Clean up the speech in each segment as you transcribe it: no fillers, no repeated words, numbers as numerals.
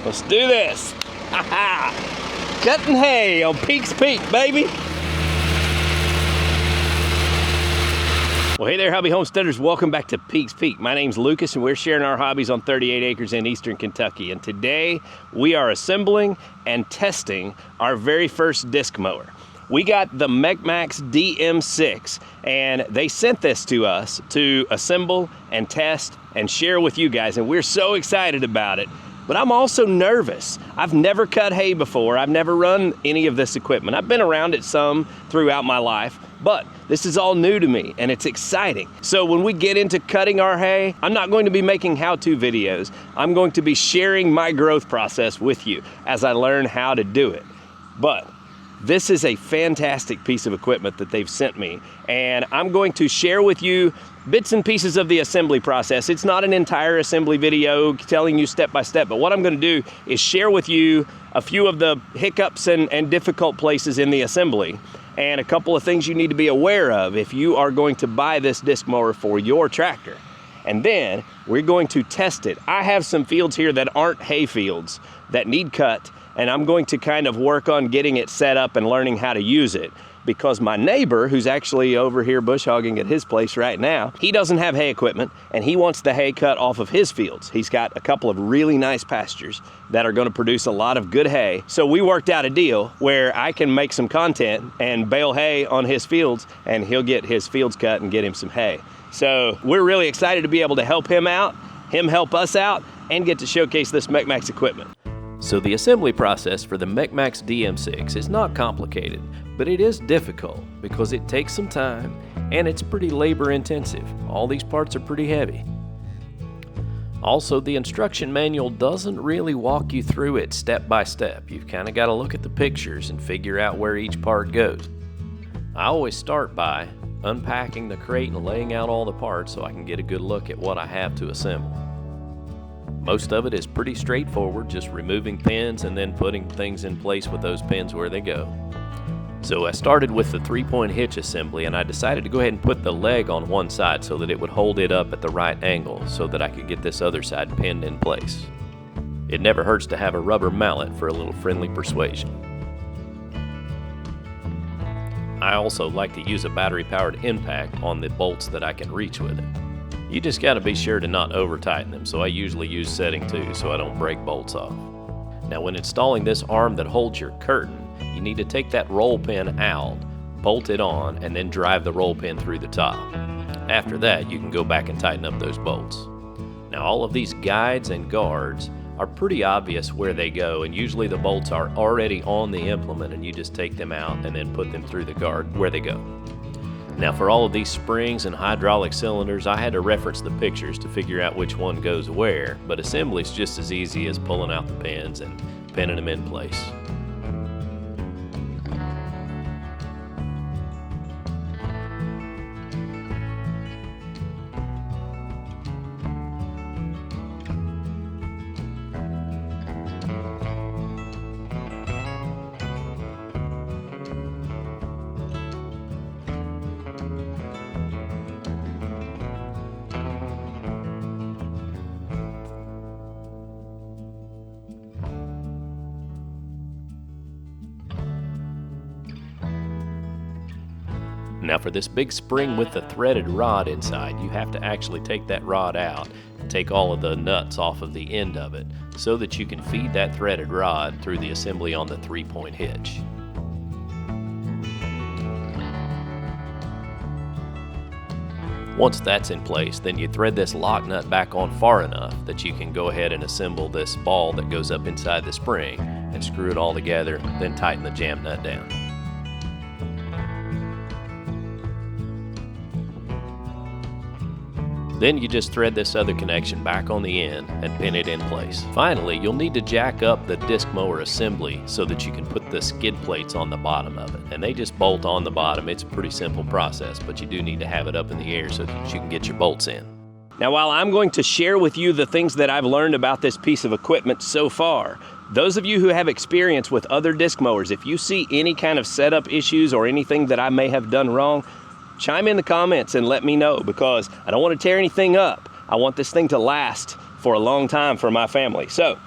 Let's do this. Cutting hay on Peak's Peak, baby. Well, hey there, hobby homesteaders. Welcome back to Peak's Peak. My name's Lucas, and we're sharing our hobbies on 38 acres in eastern Kentucky. And today, we are assembling and testing our very first disc mower. We got the MechMaxx DM6, and they sent this to us to assemble and test and share with you guys, and we're so excited about it. But I'm also nervous. I've never cut hay before. I've never run any of this equipment. I've been around it some throughout my life, but this is all new to me and it's exciting. So when we get into cutting our hay, I'm not going to be making how-to videos. I'm going to be sharing my growth process with you as I learn how to do it. But this is a fantastic piece of equipment that they've sent me, and I'm going to share with you bits and pieces of the assembly process. It's not an entire assembly video telling you step by step, but what I'm going to do is share with you a few of the hiccups and difficult places in the assembly, and a couple of things you need to be aware of if you are going to buy this disc mower for your tractor. And then we're going to test it. I have some fields here that aren't hay fields that need cut, and I'm going to kind of work on getting it set up and learning how to use it, because my neighbor, who's actually over here bush hogging at his place right now, he doesn't have hay equipment and he wants the hay cut off of his fields. He's got a couple of really nice pastures that are going to produce a lot of good hay. So we worked out a deal where I can make some content and bale hay on his fields, and he'll get his fields cut and get him some hay. So we're really excited to be able to help him out, him help us out, and get to showcase this MechMaxx equipment. So the assembly process for the MechMaxx DM6 is not complicated, but it is difficult because it takes some time and it's pretty labor intensive. All these parts are pretty heavy. Also, the instruction manual doesn't really walk you through it step by step. You've kind of got to look at the pictures and figure out where each part goes. I always start by unpacking the crate and laying out all the parts so I can get a good look at what I have to assemble. Most of it is pretty straightforward, just removing pins and then putting things in place with those pins where they go. So I started with the 3-point hitch assembly, and I decided to go ahead and put the leg on one side so that it would hold it up at the right angle so that I could get this other side pinned in place. It never hurts to have a rubber mallet for a little friendly persuasion. I also like to use a battery-powered impact on the bolts that I can reach with it. You just got to be sure to not over tighten them, so I usually use setting 2 so I don't break bolts off. Now when installing this arm that holds your curtain, you need to take that roll pin out, bolt it on, and then drive the roll pin through the top. After that, you can go back and tighten up those bolts. Now all of these guides and guards are pretty obvious where they go, and usually the bolts are already on the implement and you just take them out and then put them through the guard where they go. Now for all of these springs and hydraulic cylinders, I had to reference the pictures to figure out which one goes where, but assembly is just as easy as pulling out the pins and pinning them in place. Now for this big spring with the threaded rod inside, you have to actually take that rod out and take all of the nuts off of the end of it so that you can feed that threaded rod through the assembly on the 3-point hitch. Once that's in place, then you thread this lock nut back on far enough that you can go ahead and assemble this ball that goes up inside the spring and screw it all together, then tighten the jam nut down. Then you just thread this other connection back on the end and pin it in place. Finally, you'll need to jack up the disc mower assembly so that you can put the skid plates on the bottom of it. And they just bolt on the bottom. It's a pretty simple process, but you do need to have it up in the air so that you can get your bolts in. Now, while I'm going to share with you the things that I've learned about this piece of equipment so far, those of you who have experience with other disc mowers, if you see any kind of setup issues or anything that I may have done wrong, chime in the comments and let me know, because I don't want to tear anything up. I want this thing to last for a long time for my family. So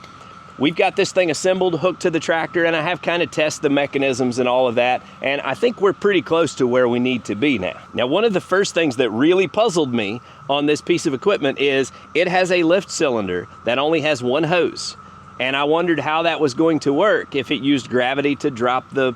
we've got this thing assembled, hooked to the tractor, and I have kind of tested the mechanisms and all of that, and I think we're pretty close to where we need to be now. Now, one of the first things that really puzzled me on this piece of equipment is it has a lift cylinder that only has one hose. And I wondered how that was going to work, if it used gravity to drop the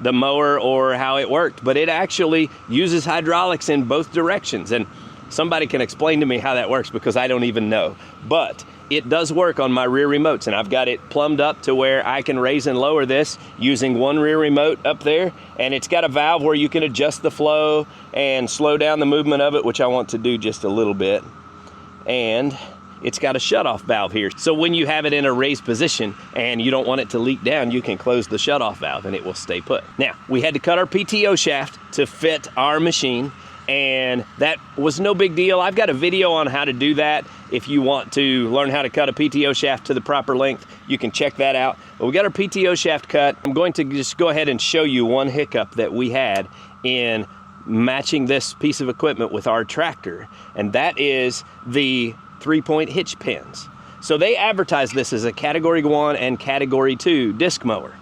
mower or how it worked. But it actually uses hydraulics in both directions. And somebody can explain to me how that works, because I don't even know. But it does work on my rear remotes, and I've got it plumbed up to where I can raise and lower this using one rear remote up there. And it's got a valve where you can adjust the flow and slow down the movement of it, which I want to do just a little bit. And it's got a shutoff valve here. So when you have it in a raised position and you don't want it to leak down, you can close the shutoff valve and it will stay put. Now, we had to cut our PTO shaft to fit our machine, and that was no big deal. I've got a video on how to do that. If you want to learn how to cut a PTO shaft to the proper length, you can check that out. But we got our PTO shaft cut. I'm going to just go ahead and show you one hiccup that we had in matching this piece of equipment with our tractor, and that is the 3-point hitch pins. So they advertise this as a Category 1 and Category 2 disc mower.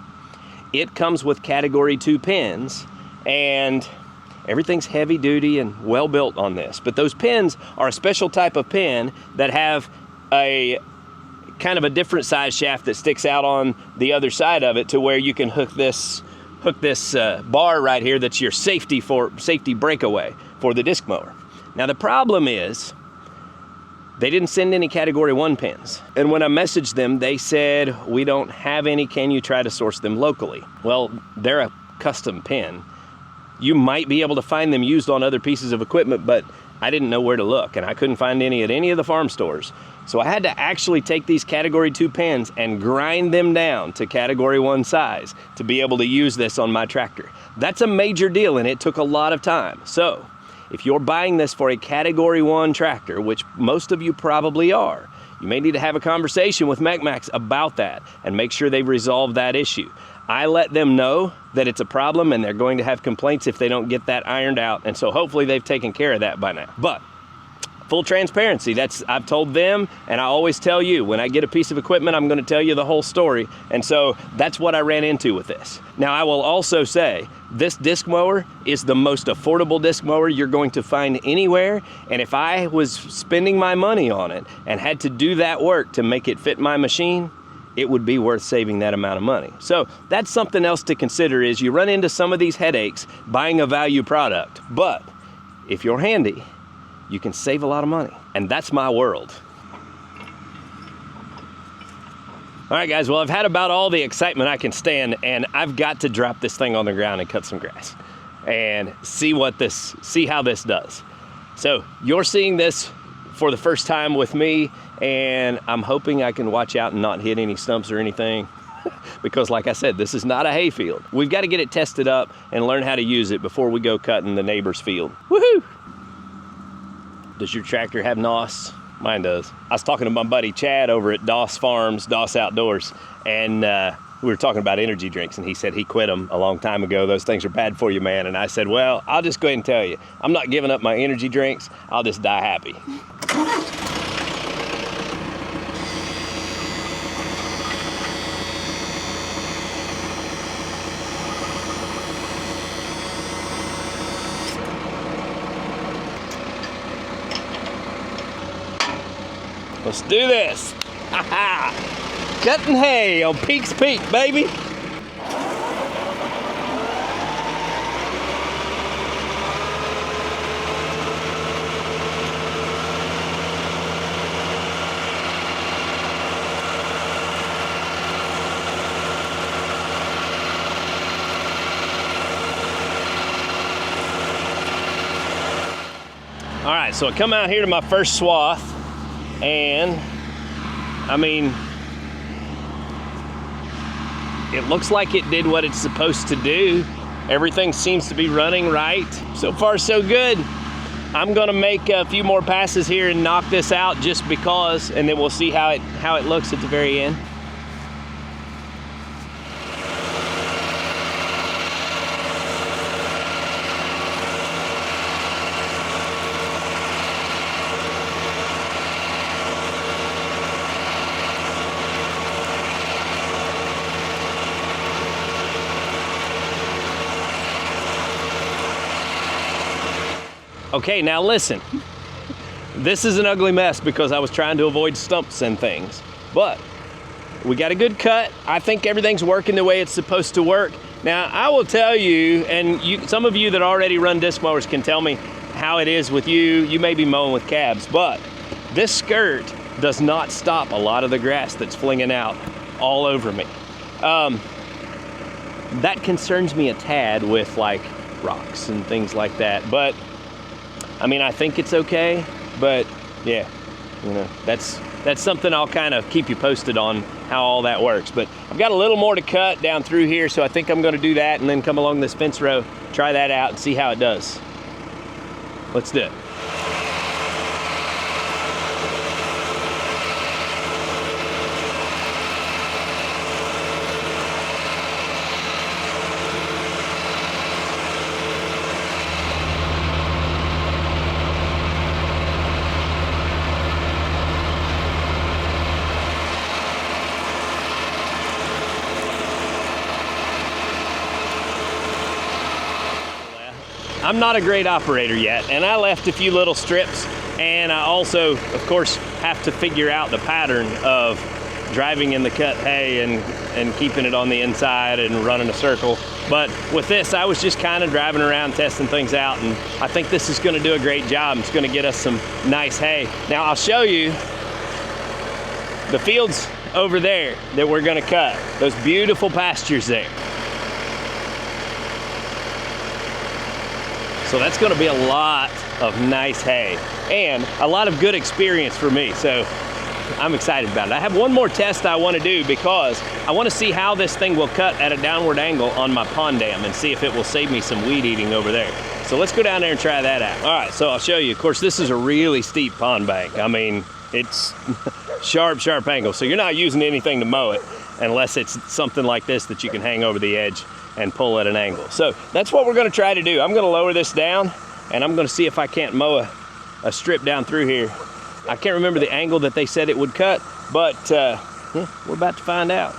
It comes with Category 2 pins, and everything's heavy duty and well built on this. But those pins are a special type of pin that have a kind of a different size shaft that sticks out on the other side of it, to where you can hook this bar right here that's your safety breakaway for the disc mower. Now the problem is, they didn't send any Category 1 pins. And when I messaged them, they said, we don't have any, can you try to source them locally? Well, they're a custom pin. You might be able to find them used on other pieces of equipment, but I didn't know where to look, and I couldn't find any at any of the farm stores. So I had to actually take these Category 2 pins and grind them down to Category 1 size to be able to use this on my tractor. That's a major deal, and it took a lot of time. So if you're buying this for a Category 1 tractor, which most of you probably are, you may need to have a conversation with MechMaxx about that and make sure they've resolved that issue. I let them know that it's a problem, and they're going to have complaints if they don't get that ironed out, and so hopefully they've taken care of that by now. But full transparency, I've told them, and I always tell you, when I get a piece of equipment, I'm gonna tell you the whole story, and so that's what I ran into with this. Now, I will also say, this disc mower is the most affordable disc mower you're going to find anywhere, and if I was spending my money on it and had to do that work to make it fit my machine, it would be worth saving that amount of money. So that's something else to consider, is you run into some of these headaches buying a value product, but if you're handy, you can save a lot of money, and that's my world. All right, guys, well, I've had about all the excitement I can stand, and I've got to drop this thing on the ground and cut some grass and see how this does. So you're seeing this for the first time with me, and I'm hoping I can watch out and not hit any stumps or anything, because like I said, this is not a hay field. We've got to get it tested up and learn how to use it before we go cutting the neighbor's field. Woohoo! Does your tractor have NOS? Mine does. I was talking to my buddy Chad over at Doss Farms, Doss Outdoors, and we were talking about energy drinks, and he said he quit them a long time ago. Those things are bad for you, man. And I said, well, I'll just go ahead and tell you, I'm not giving up my energy drinks. I'll just die happy. Let's do this. Cutting hay on Peak's Peak, baby. All right, so I come out here to my first swath, and I mean, it looks like it did what it's supposed to do. Everything seems to be running right. So far, so good. I'm gonna make a few more passes here and knock this out just because, and then we'll see how it looks at the very end. Okay, now listen. This is an ugly mess because I was trying to avoid stumps and things, but we got a good cut. I think everything's working the way it's supposed to work. Now, I will tell you, and some of you that already run disc mowers can tell me how it is with you. You may be mowing with cabs, but this skirt does not stop a lot of the grass that's flinging out all over me. That concerns me a tad with like rocks and things like that, but I mean, I think it's okay, but yeah, you know, that's something I'll kind of keep you posted on how all that works. But I've got a little more to cut down through here, so I think I'm gonna do that and then come along this fence row, try that out and see how it does. Let's do it. I'm not a great operator yet, and I left a few little strips, and I also, of course, have to figure out the pattern of driving in the cut hay and keeping it on the inside and running a circle. But with this, I was just kind of driving around testing things out, and I think this is going to do a great job. It's going to get us some nice hay. Now I'll show you the fields over there that we're going to cut, those beautiful pastures there. So that's gonna be a lot of nice hay and a lot of good experience for me. So I'm excited about it. I have one more test I wanna do because I wanna see how this thing will cut at a downward angle on my pond dam and see if it will save me some weed eating over there. So let's go down there and try that out. All right, so I'll show you. Of course, this is a really steep pond bank. I mean, it's sharp angle. So you're not using anything to mow it unless it's something like this that you can hang over the edge and pull at an angle. So that's what we're gonna try to do. I'm gonna lower this down and I'm gonna see if I can't mow a strip down through here. I can't remember the angle that they said it would cut, but yeah, we're about to find out.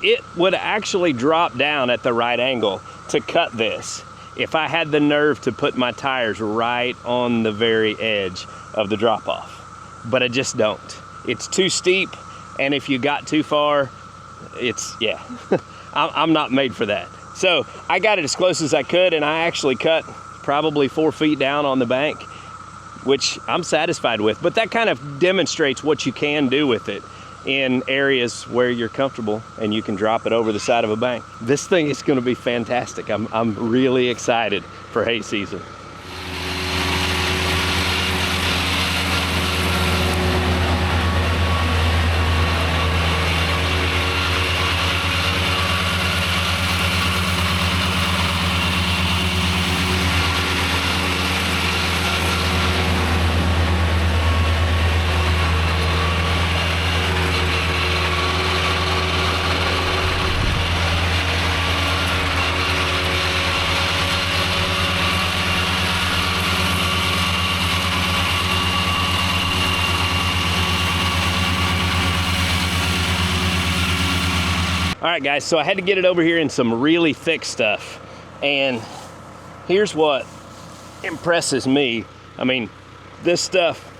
It would actually drop down at the right angle to cut this if I had the nerve to put my tires right on the very edge of the drop off, but I just don't. It's too steep, and if you got too far, yeah, I'm not made for that. So I got it as close as I could, and I actually cut probably 4 feet down on the bank, which I'm satisfied with, but that kind of demonstrates what you can do with it in areas where you're comfortable and you can drop it over the side of a bank. This thing is gonna be fantastic. I'm really excited for hay season. All right, guys, so I had to get it over here in some really thick stuff. And here's what impresses me. I mean, This stuff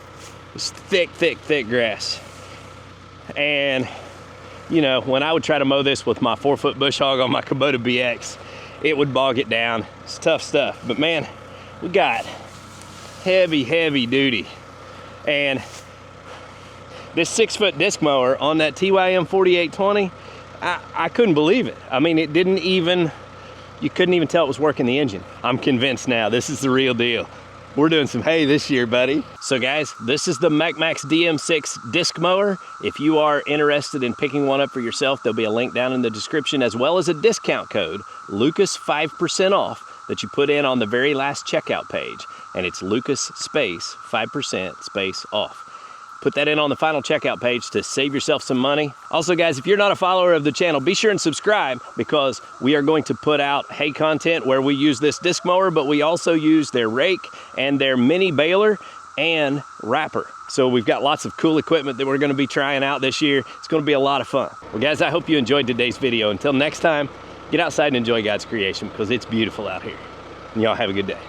is thick, thick, thick grass. And you know, when I would try to mow this with my 4-foot bush hog on my Kubota BX, it would bog it down. It's tough stuff. But man, we got heavy, heavy duty. And this 6-foot disc mower on that TYM 4820, I couldn't believe it. I mean, it didn't even, you couldn't even tell it was working the engine. I'm convinced now, this is the real deal. We're doing some hay this year, buddy. So guys, this is the MechMaxx DM6 disc mower. If you are interested in picking one up for yourself, there'll be a link down in the description, as well as a discount code, Lucas 5% off, that you put in on the very last checkout page. And it's Lucas space 5% space off. Put that in on the final checkout page to save yourself some money. Also guys, if you're not a follower of the channel, be sure and subscribe, because we are going to put out hay content where we use this disc mower, but we also use their rake and their mini baler and wrapper. So we've got lots of cool equipment that we're gonna be trying out this year. It's gonna be a lot of fun. Well guys, I hope you enjoyed today's video. Until next time, get outside and enjoy God's creation, because it's beautiful out here. And y'all have a good day.